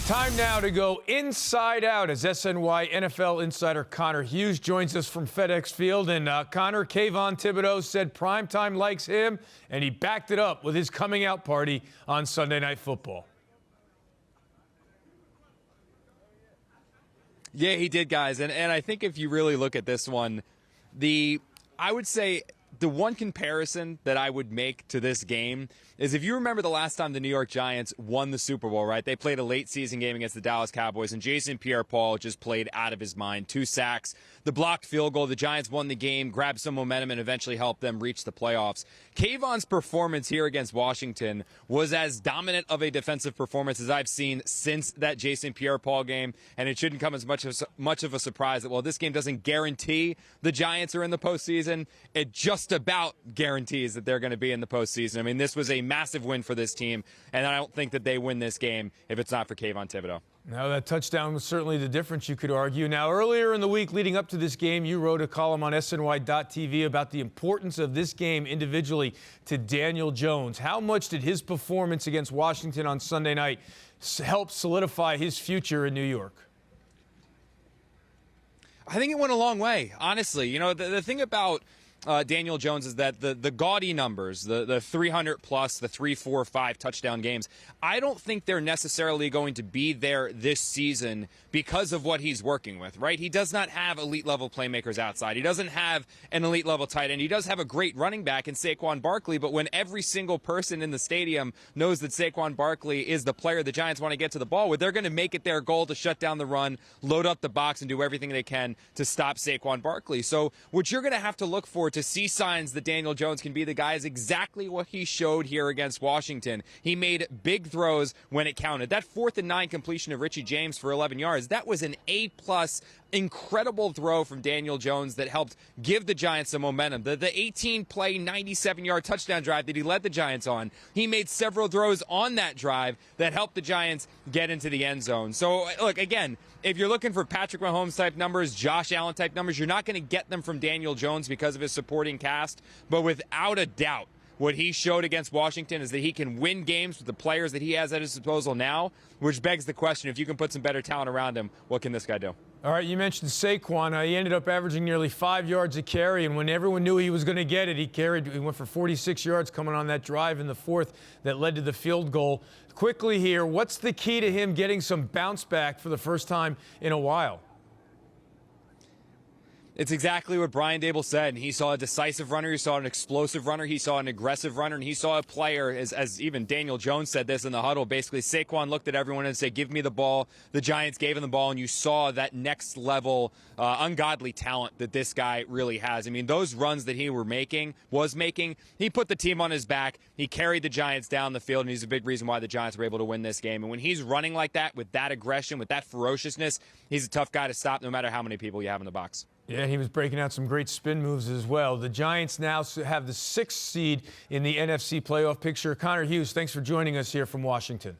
Time now to go inside out as SNY NFL insider Connor Hughes joins us from FedEx Field. And Connor, Kayvon Thibodeaux said primetime likes him, and he backed it up with his coming out party on Sunday Night Football. Yeah, he did, guys. And I think if you really look at this one, I would say the one comparison that I would make to this game is if you remember the last time the New York Giants won the Super Bowl, right? They played a late season game against the Dallas Cowboys, and Jason Pierre-Paul just played out of his mind. 2 sacks, the blocked field goal. The Giants won the game, grabbed some momentum, and eventually helped them reach the playoffs. Kayvon's performance here against Washington was as dominant of a defensive performance as I've seen since that Jason Pierre-Paul game, and it shouldn't come as much of a surprise that, while this game doesn't guarantee the Giants are in the postseason, it just about guarantees that they're going to be in the postseason. I mean, this was a massive win for this team, and I don't think that they win this game if it's not for Kayvon Thibodeaux. Now, that touchdown was certainly the difference, you could argue. Now, earlier in the week leading up to this game, you wrote a column on SNY.TV about the importance of this game individually to Daniel Jones. How much did his performance against Washington on Sunday night help solidify his future in New York? I think it went a long way, honestly. You know, the thing about Daniel Jones is that the gaudy numbers, the 300 plus, the 3, 4, 5 touchdown games, I don't think they're necessarily going to be there this season because of what he's working with, right? He does not have elite level playmakers outside. He doesn't have an elite level tight end. He does have a great running back in Saquon Barkley, but when every single person in the stadium knows that Saquon Barkley is the player the Giants want to get to the ball with, they're going to make it their goal to shut down the run, load up the box, and do everything they can to stop Saquon Barkley. So what you're going to have to look for to see signs that Daniel Jones can be the guy is exactly what he showed here against Washington. He made big throws when it counted. That 4th and 9 completion of Richie James for 11 yards, that was an A-plus incredible throw from Daniel Jones that helped give the Giants some momentum. The 18-play, 97-yard touchdown drive that he led the Giants on, he made several throws on that drive that helped the Giants get into the end zone. So, look, again, if you're looking for Patrick Mahomes-type numbers, Josh Allen-type numbers, you're not going to get them from Daniel Jones because of his supporting cast. But without a doubt, what he showed against Washington is that he can win games with the players that he has at his disposal now, which begs the question, if you can put some better talent around him, what can this guy do? All right, you mentioned Saquon. He ended up averaging nearly 5 yards a carry, and when everyone knew he was going to get it, he went for 46 yards coming on that drive in the 4th that led to the field goal. Quickly here, what's the key to him getting some bounce back for the first time in a while? It's exactly what Brian Dable said. He saw a decisive runner, he saw an explosive runner, he saw an aggressive runner, and he saw a player, as even Daniel Jones said this in the huddle, basically Saquon looked at everyone and said, give me the ball. The Giants gave him the ball, and you saw that next level ungodly talent that this guy really has. I mean, those runs that he was making, he put the team on his back, he carried the Giants down the field, and he's a big reason why the Giants were able to win this game. And when he's running like that, with that aggression, with that ferociousness, he's a tough guy to stop no matter how many people you have in the box. Yeah, he was breaking out some great spin moves as well. The Giants now have the 6th seed in the NFC playoff picture. Connor Hughes, thanks for joining us here from Washington.